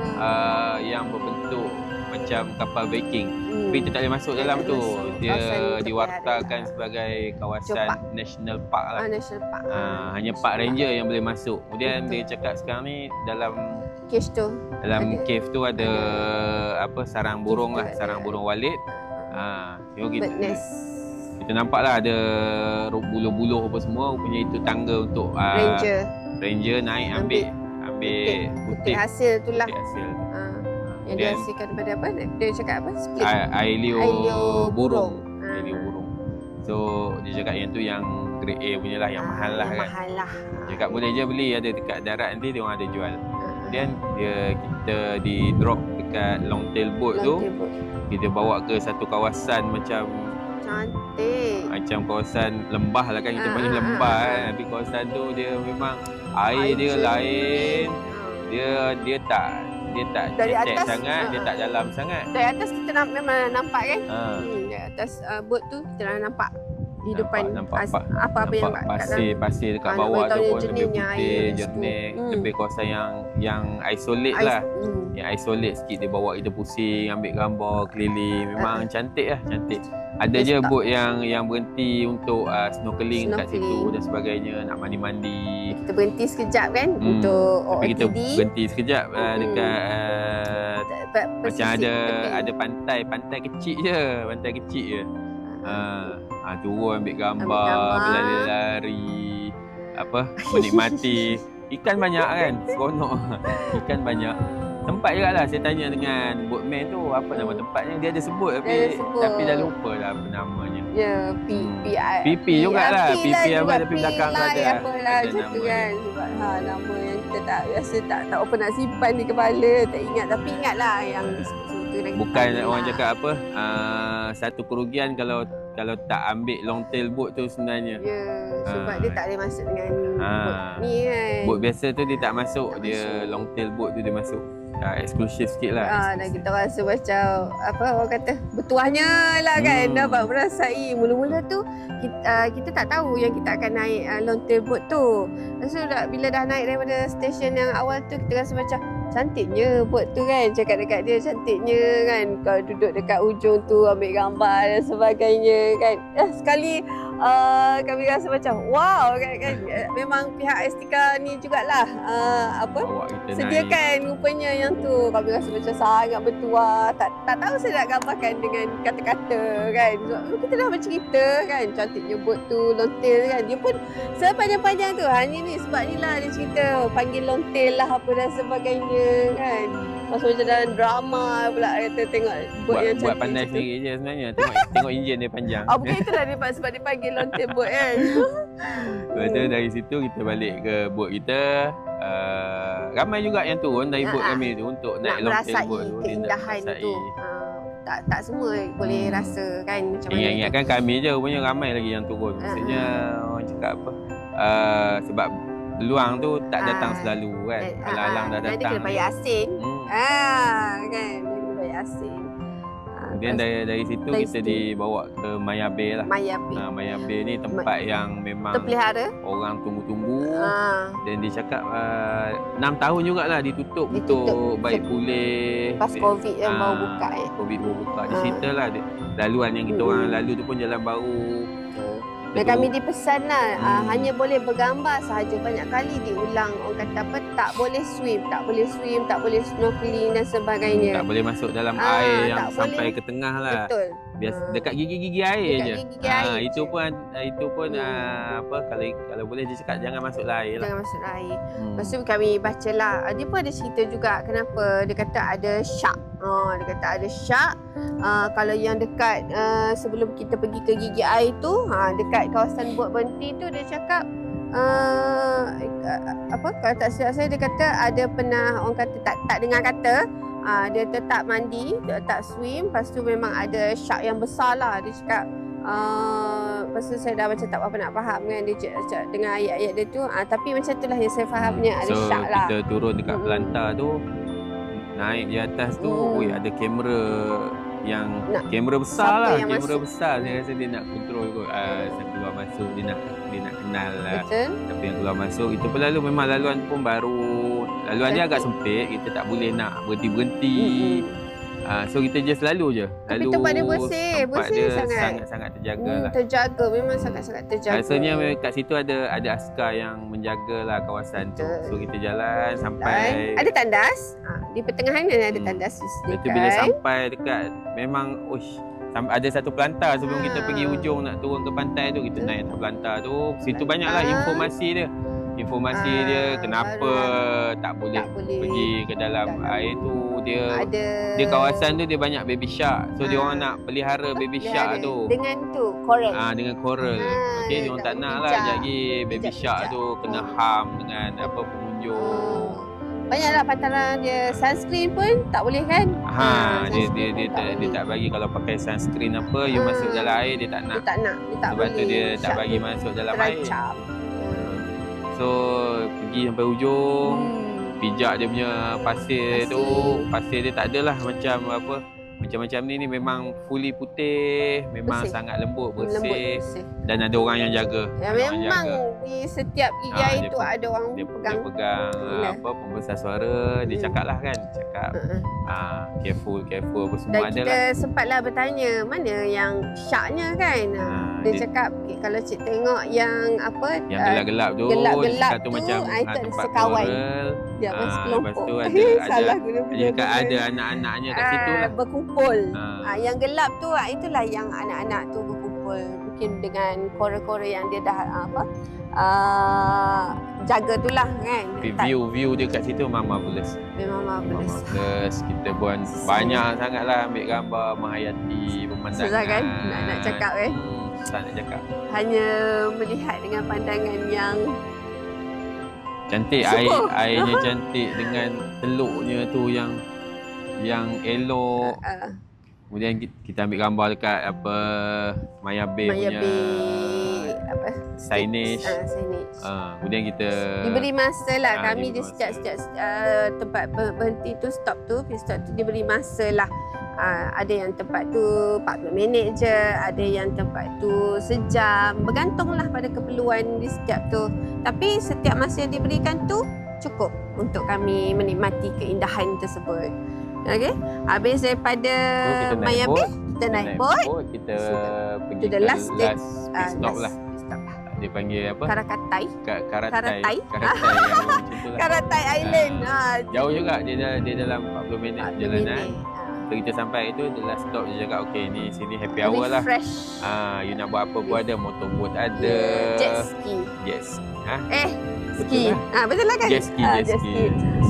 yang berbentuk macam kapal Viking. Tapi kita tak boleh masuk dalam tu. Dia diwartakan sebagai kawasan National Park lah. National Park. Hanya park ranger yang boleh masuk. Kemudian dia cakap sekarang ni dalam cave tu ada sarang burung lah, sarang burung walit. Bird nest. Kita nampak lah ada buluh-buluh apa semua. Rupanya itu tangga untuk ranger naik ambil putih hasil tu lah. Putih hasil tu. Yang dihasilkan daripada apa? Dia cakap apa? Split. Air liu burung. Air liu burung. So dia cakap yang tu yang grade A punya lah, yang mahal lah kan. Mahal lah. Dia cakap boleh je beli, ada dekat darat nanti dia orang ada jual. Kemudian kita di drop dekat long tail boat tu. Kita bawa ke satu kawasan macam Cantik. kawasan lembah lah kan, kita panggil lembah kan. Tapi kawasan tu dia memang air dia lain. Dia tak Dari cetek atas, sangat, dia tak dalam sangat. Dari atas kita memang nampak kan? Ha. Dari atas boat tu kita dah nampak di depan apa-apa yang kat dalam. pasir dekat nak bawah tu beritahu pun lebih jernihnya putih, air di jernih, situ. lebih kawasan yang isolate lah. Yang isolate sikit, dia bawa kita pusing, ambil gambar keliling, memang cantik lah, cantik. Ada je boat yang berhenti untuk snorkeling dekat situ dan sebagainya, nak mandi-mandi. Kita berhenti sekejap kan untuk Tapi kita OOTD. berhenti sekejap dekat macam tepi. ada pantai kecil je, turun ambil gambar, berlari-lari, menikmati. Ikan banyak kan, seronok. Ikan banyak. Tempat juga lah, saya tanya dengan boatman tu apa nama tempatnya, dia ada sebut tapi dah lupa lah apa namanya. Ya, PP jugalah, PP apa tapi belakang tu ada. Apalah macam tu kan. Sebab nama yang kita tak biasa tak apa nak simpan di kepala, tak ingat, tapi ingatlah yang di situ lagi. Bukan orang cakap apa, satu kerugian kalau tak ambil long tail boat tu sebenarnya. Ya, sebab dia tak boleh masuk dengan boat ni kan. Boat biasa tu dia tak masuk, dia long tail boat tu dia masuk. Eksklusif sikit lah. Dan kita rasa macam orang kata bertuahnya lah kan. Dapat merasai. Mula-mula tu kita tak tahu yang kita akan naik long tail boat tu. Lepas tu bila dah naik daripada stesen yang awal tu, kita rasa macam cantiknya boat tu kan. Cakap dekat dia cantiknya kan. Kau duduk dekat ujung tu ambil gambar dan sebagainya kan. Sekali kami rasa macam wow kan. Memang pihak Astika ni jugalah sediakan rupanya yang tu. Kami rasa macam sangat bertuah. Tak tahu saya nak gambarkan dengan kata-kata kan. So, kita dah bercerita kan, cantiknya boat tu, long tail kan. Dia pun sepanjang-panjang tu hanya ni sebab ni lah dia cerita panggil long tail lah apa dan sebagainya kan. Masa macam dalam drama pula kata tengok boat yang cantik. Buat pandai sendiri je sebenarnya. Tengok enjin dia panjang. Bukan itulah dia sebab dia panggil long tail boat kan. Lepas tu dari situ kita balik ke boat kita. Ramai juga yang turun dari boat kami tu untuk naik long tail boat tu. Keindahan tu. Tak semua boleh rasa kan macam mana. Ingat kan kami je, rupanya ramai lagi yang turun. Maksudnya orang cakap apa? Sebab peluang tu tak datang selalu kan. Alang-alang dah datang. Dia kena bayar asing. Kan. Dia kena bayar asing. Kemudian dari situ kita dibawa ke Maya Bay lah. Maya Bay ni tempat yang memang terpelihara. Orang tunggu-tunggu. Dan dia cakap 6 tahun jugalah ditutup untuk baik pulih. Pas Covid yang baru buka Covid baru buka. Dia cerita lah laluan yang kita orang lalu tu pun jalan baru. Dan kami dipesan lah hanya boleh bergambar sahaja. Banyak kali diulang orang kata apa, tak boleh swim, tak boleh snorkeling dan sebagainya. Tak boleh masuk dalam air yang sampai boleh. Ke tengah lah. Betul. Biasa dekat gigi-gigi air je. Gigi air itu pun kalau boleh dia cakap jangan masuklah air lah. Jangan masuk air. Lepas tu kami bacalah. Dia pun ada cerita juga kenapa dia kata ada shark. Dia kata ada shark. Kalau yang dekat sebelum kita pergi ke gigi air tu, dekat kawasan buat berhenti tu dia cakap kalau tak silap saya dia kata ada pernah orang kata tak dengar kata dia tetap mandi, tak swim, lepas tu memang ada shark yang besar lah. Dia cakap lepas tu saya dah macam tak apa nak faham kan dia cakap dengan ayat-ayat dia tu, tapi macam itulah yang saya fahamnya, ada shark lah. So kita turun dekat pelantar tu, naik di atas tu, ada kamera yang kamera besar lah, kamera besar. Saya rasa dia nak kontrol kot saya keluar masuk, dia nak kenal lah. Betul. Tapi yang keluar masuk itu pun memang laluan pun baru, laluan dia agak sempit, kita tak boleh nak berhenti. So kita just lalu je. Tapi tempat dia bersih sangat terjaga lah. Terjaga, memang sangat-sangat terjaga. Rasanya kat situ ada askar yang menjaga lah kawasan tu. So kita jalan sampai ada tandas. Di pertengahan ada tandas disediakan. Lepas tu bila sampai dekat memang ada satu pelantar sebelum kita pergi ujung nak turun ke pantai tu, kita naik atas pelantar tu. Situ banyaklah informasi dia. informasi dia kenapa barulah tak boleh tak boleh pergi ke dalam dalam air tu. ada Dia kawasan tu dia banyak baby shark. So dia orang nak pelihara baby shark ada. tu. Dengan tu coral. Dengan coral. Okey, dia orang tak nak lah bijak. jadi baby shark Bijak. tu kena harm dengan pengunjung. Banyaklah pantaran dia. Sunscreen pun tak boleh kan? Dia sunscreen dia pun dia tak bagi kalau pakai sunscreen apa you masuk dalam air dia tak nak. Dia tak nak. Dia tak Sebab boleh. tu dia tak Shark bagi tu masuk dalam air. terancam. So pergi sampai ujung, pijak dia punya pasir tu, pasir dia tak adalah macam apa macam ni memang fully putih, memang Bersih. sangat lembut, Lembut, bersih bersih. dan ada orang yang jaga. Ya, Ada orang memang jaga. di setiap igai dia tu pe- ada orang Dia pegang. pegang Yelah. apa pembesar suara, dia cakap lah kan, cakap careful apa semua Dan ada kita lah. sempatlah bertanya mana yang sharknya kan. Dia dia- cakap kalau cik tengok yang apa Yang gelap-gelap tu, gelap-gelap satu tu, macam itu ada tempat sekawan. coral. dia apa Lepas sekelompok. tu ada Salah guna dia cakap ada anak-anaknya kat situ lah. Berkumpul. Ah. Yang gelap tu itulah yang anak-anak tu berkumpul mungkin dengan coral-coral yang dia dah jaga tu lah kan. View dia kat situ memang marvelous. Memang marvelous. Marvelous. Kita pun banyak sangatlah ambil gambar menghayati pemandangan. Susah kan nak cakap kan. Susah nak cakap. Hanya melihat dengan pandangan yang Cantik Syukur. airnya cantik dengan teluknya tu yang elok. Kemudian kita ambil gambar dekat apa Maya Bay Maya punya Bay apa signage. signage. Kemudian kita Diberi masa lah kami diberi di masa. setiap tempat berhenti tu stop tu diberi masa lah. Ada yang tempat tu 40 minit je, ada yang tempat tu sejam, bergantunglah pada keperluan di setiap tu. Tapi setiap masa yang diberikan tu cukup untuk kami menikmati keindahan tersebut. Okey, habis daripada Maya Bay kita naik boat. Kita pergi To the ke last pit stop lah. Stop lah. Dia panggil apa? Karakatai. Karatai. Karatai. Karatai yang macam tu lah. Karatai Island. Jauh juga dia dalam 40 minit 40 perjalanan. minit. So kita sampai itu the last stop dia cakap okey ni sini happy hour lah. Refresh. You nak buat apa pun ada, motorboat ada. Jet ski. Yes. Ski. Betul lah kan? Jet ski.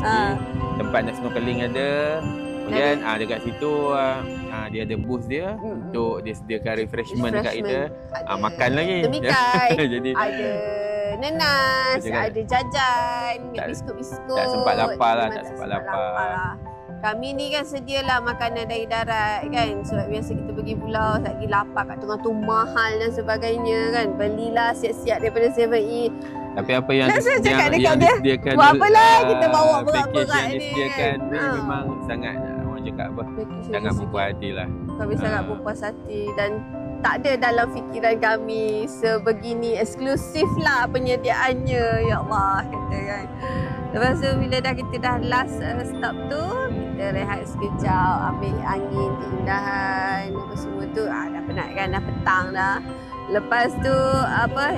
Ah. Tempat nak snorkeling ada. Kemudian dekat situ dia ada booth dia untuk dia sediakan refreshment dekat kita. Ada Makan lagi. Temikai. Jadi Ada nenas, Jangan- ada jajan, Tak- biskut-biskut. tak sempat lapar lah, Memang tak sempat lapar. lah. Kami ni kan sedialah makanan dari darat kan. Sebab biasa kita pergi pulau, lagi lapar kat tengah tu mahal dan sebagainya kan. Belilah siap-siap daripada 7E. Tapi apa yang Dah saya cakap dekat yang dia, disediakan buat apalah kita bawa package berat-berat yang ni disediakan kan. ni memang sangat orang cakap apa sangat berpuas hati lah. Kami sangat berpuas hati dan tak ada dalam fikiran kami sebegini eksklusif lah penyediaannya. Ya Allah kata kan. Lepas tu bila kita dah last stop tu, kita rehat sekejap, ambil angin, keindahan apa semua tu. Dah penat kan, dah petang dah. Lepas tu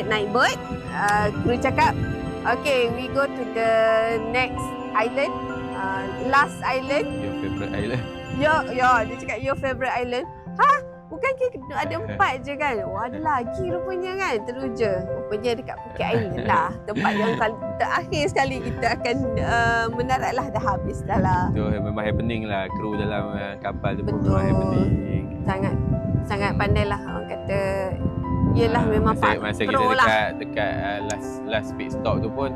naik boat, kru cakap, okay we go to the next island, last island. Your favourite island. Ya, dia cakap your favourite island. Bukan ada 4 je kan? Ada lagi rupanya kan? Teruja. Rupanya dekat Phuket Island lah. Tempat yang terakhir sekali kita akan mendarat lah. Dah habis dah lah. So memang happening lah. Kru dalam kapal tu pun Betul. memang happening. Sangat pandai lah orang kata. Yelah memang masa kita pro lah. dekat last pit stop tu pun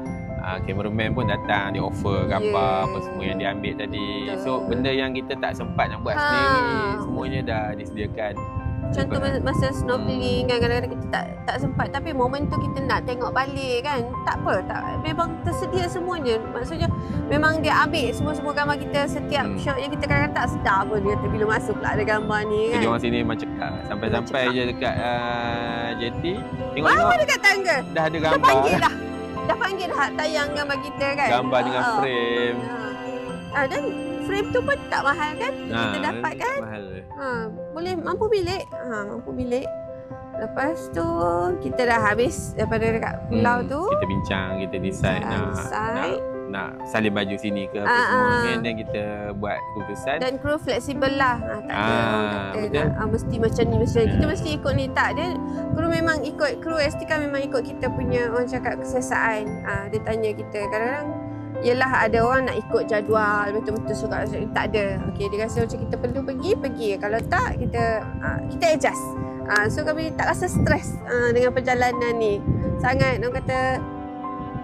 cameraman pun datang, dia offer gambar apa semua yang dia ambil tadi. Betul. So benda yang kita tak sempat nak buat sendiri, semuanya dah disediakan. Contoh masa snorkeling kan kadang-kadang kita tak sempat, tapi momen tu kita nak tengok balik kan. Tak apa, memang tersedia semuanya. Maksudnya memang dia ambil semua gambar kita setiap shot yang kita kadang-kadang tak sedar pun dia kata bila masuk pula ada gambar ni kan. Jadi orang sini memang cakap sampai-sampai je dekat jetty, Bawa tengok dekat tangga. dah ada Dah gambar. panggil dah. Dah panggil dah tayang gambar kita kan. Gambar dengan frame. Dan frame tu pun tak mahal kan? Kita dapat kan? Mahal. Boleh mampu bilik. Mampu bilik. Lepas tu kita dah habis daripada dekat pulau tu. Kita bincang, kita decide nak nak salin baju sini ke apa semua kan, dan kita buat keputusan. Dan kru fleksibel lah. Tak ada orang kata betul. mesti macam ni, mesti kita mesti ikut ni. Tak, dia kru memang ikut, kru Estika memang ikut kita punya orang cakap kesesaan. Dia tanya kita kadang-kadang, yelah ada orang nak ikut jadual betul-betul suka, tak ada. Okey, dia rasa macam kita perlu pergi. Kalau tak kita adjust. So kami tak rasa stres dengan perjalanan ni. Sangat orang kata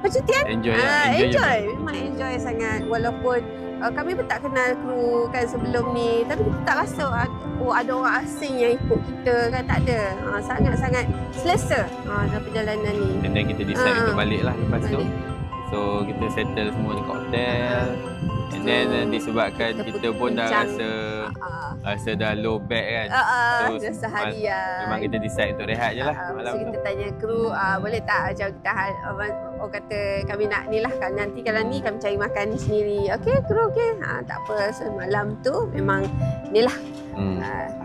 percutian. Enjoy enjoy. Memang enjoy sangat. Walaupun kami pun tak kenal kru kan sebelum ni, tapi kita tak rasa ada orang asing yang ikut kita kan, tak ada. Sangat-sangat selesa dalam perjalanan ni. And then kita decide untuk balik lah lepas tu. Balik. So kita settle semua dekat hotel. And then disebabkan kita pun dah rasa dah low back kan. Dah seharian. Memang kita decide untuk rehat je lah malam So tu. kita tanya kru, boleh tak macam kita orang kata kami nak ni lah, nanti kalau ni kami cari makan ni sendiri. Okey kru, okey. Tak apa. So malam tu memang ni lah.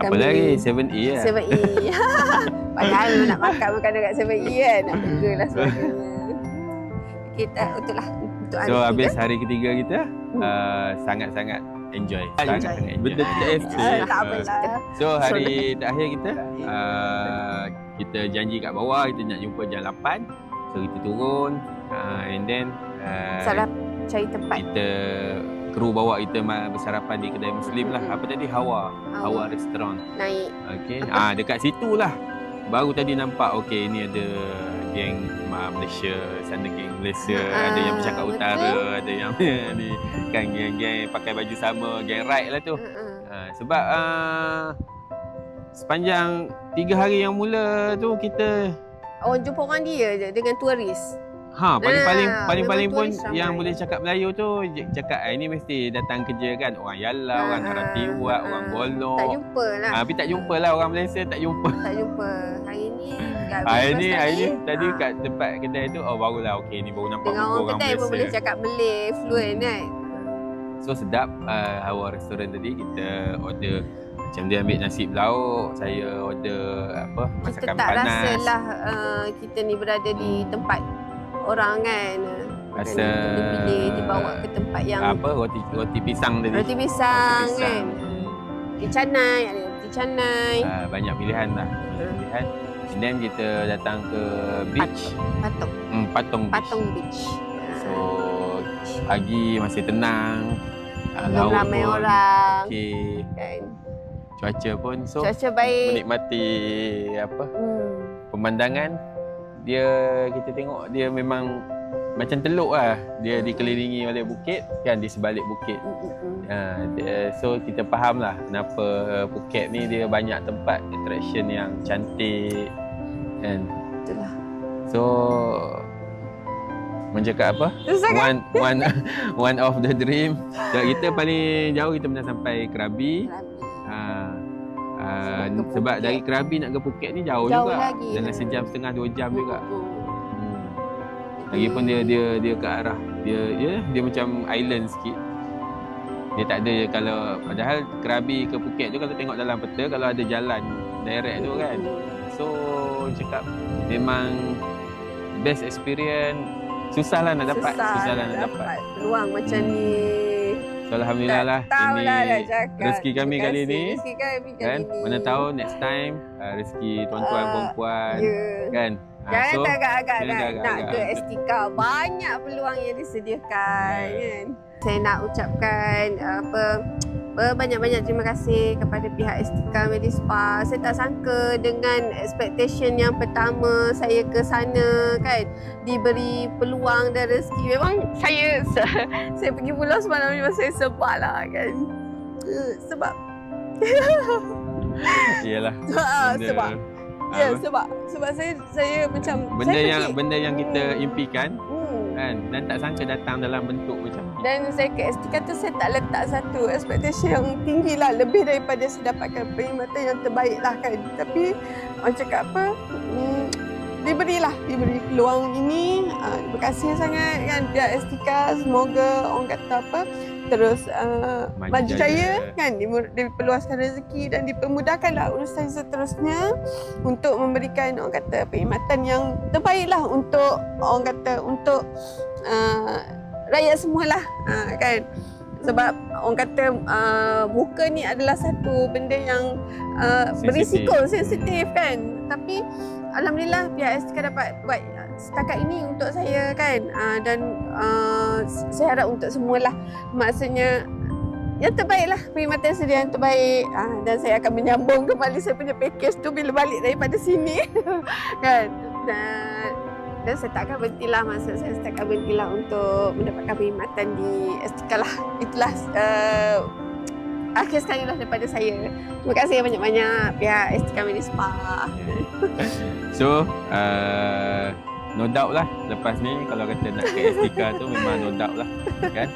Apa lagi? 7E lah. 7E. Padahal nak makan dekat 7E kan. Nak burger lah sebagainya. Kita untuk hari So habis ketiga. hari ketiga kita sangat-sangat enjoy. Sangat-sangat enjoy. Benda tak escape. Tak apalah. So hari terakhir kita kita janji kat bawah kita nak jumpa jam 8. So kita turun and then Salah cari tempat. kita kru bawa kita bersarapan di kedai Muslim lah. Apa tadi? Hawa Restaurant. Naik. Okey. Dekat situ lah baru tadi nampak okey ni ada geng Malaysia, sana geng Malaysia, ada yang bercakap betul. utara, ada yang ni kan geng-geng pakai baju sama, geng ride lah tu. Sebab sepanjang 3 hari yang mula tu kita Orang jumpa orang dia je dengan turis. paling memang pun turis ramai. yang boleh cakap Melayu tu cakap ini mesti datang kerja kan, orang Yala, orang Aratiwak, orang Golok. Tak jumpa lah. Tapi tak jumpa lah orang Malaysia, tak jumpa. Tak jumpa. Hari ni Hari ni tadi kat tempat kedai tu barulah okey ni baru nampak dengan muka orang kedai pun Malaysia. boleh cakap Malay fluent kan. So sedap Hawa Restoran tadi kita order macam dia ambil nasi lauk, saya order Kita masakan tak panas. rasalah kita ni berada di tempat orang kan. Rasa Pilih dibawa ke tempat yang roti pisang tadi. roti pisang Roti pisang. kan. Roti canai, ada roti canai. Banyak pilihan lah. Pilihan. And then kita datang ke beach. Patong Patong Beach. Beach. So pagi masih tenang. Belum Laut ramai pun orang okey. kan. Cuaca pun so Cuaca baik. menikmati pemandangan. Kita tengok dia memang macam teluk lah. Dia dikelilingi oleh bukit kan, di sebalik bukit. So kita faham lah kenapa Phuket ni dia banyak tempat attraction yang cantik kan. Itulah. So mencakap apa? Susah kan? One of the dream. Kita paling jauh kita pernah sampai Krabi. Sebab Phuket. dari Krabi nak ke Phuket ni jauh juga. Lagi. Dalam sejam setengah 2 jam juga. Lagipun dia ke arah dia macam island sikit. Dia tak ada kalau padahal Krabi ke Phuket tu kalau tengok dalam peta kalau ada jalan direct tu kan. So cakap memang best experience. Susah lah nak dapat. Peluang macam ni. So alhamdulillah lah Tahu ini lah nak cakap. rezeki kami Terima kali kasih. ni. Rezeki kami kali Kan? ni. Mana tahu next time rezeki tuan-tuan perempuan kan. Jangan So, agak-agak jangan nak agak-agak. ke Estika. Banyak peluang yang disediakan kan. Saya nak ucapkan banyak-banyak terima kasih kepada pihak Estika Medispa. Saya tak sangka dengan expectation yang pertama saya ke sana kan, diberi peluang dan rezeki. Memang saya pergi pulau semalam memang saya sebab lah kan. Sebab Iyalah. sebab sebab saya macam Benda yang kita impikan kan, dan tak sangka datang dalam bentuk macam ni. Dan saya ke Estika tu saya tak letak satu expectation yang tinggi lah, lebih daripada saya dapatkan perkhidmatan yang terbaik lah kan. Tapi orang cakap diberi peluang ini. Terima kasih sangat kan pihak Estika. Semoga orang kata terus maju jaya kan, diperluaskan rezeki dan dipermudahkanlah urusan seterusnya untuk memberikan orang kata perkhidmatan yang terbaik lah untuk orang kata untuk rakyat semualah, kan. Sebab orang kata muka ni adalah satu benda yang berisiko, sensitif kan. Tapi alhamdulillah pihak Estika dapat buat setakat ini untuk saya kan. Dan saya harap untuk semualah, maksudnya yang terbaik lah, perkhidmatan sedia yang terbaik. Dan saya akan menyambung kembali saya punya package tu bila balik daripada sini kan. Dan saya tak akan berhentilah, maksud saya tak akan berhentilah untuk mendapatkan perkhidmatan di Estika lah. Itulah akhir sekali lah daripada saya. Terima kasih banyak-banyak pihak Estika Mini Spa. So, no doubt lah lepas ni kalau kata nak ke Estika tu memang no doubt lah kan.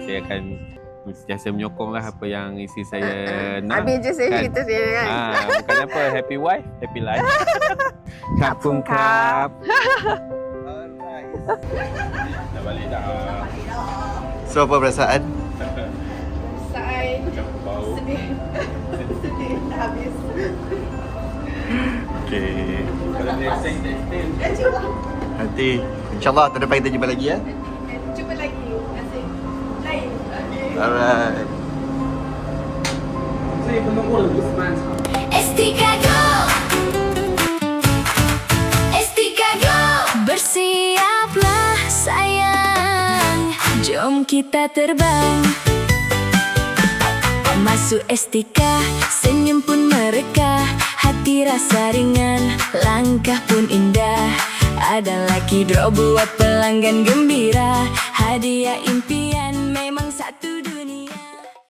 Saya akan sentiasa menyokong lah apa yang isteri saya nak. Habis je saya kan? cerita dia kan. Bukan apa, happy wife, happy life. Kapung Kap. Dah balik dah. So apa perasaan? Saya Bau. sedih. Sedih dah habis. Okay. Kalau dia extend. Nanti insyaAllah tahun depan kita jumpa lagi ya. Cuba lagi. Terima kasih. Lain. Okay. Alright. Estika Go, Estika Go. Bersiaplah sayang, jom kita terbang. Masuk Estika, senyum pun mereka, hati rasa ringan, langkah pun indah. Ada lagi draw buat pelanggan gembira, hadiah impian memang satu dunia.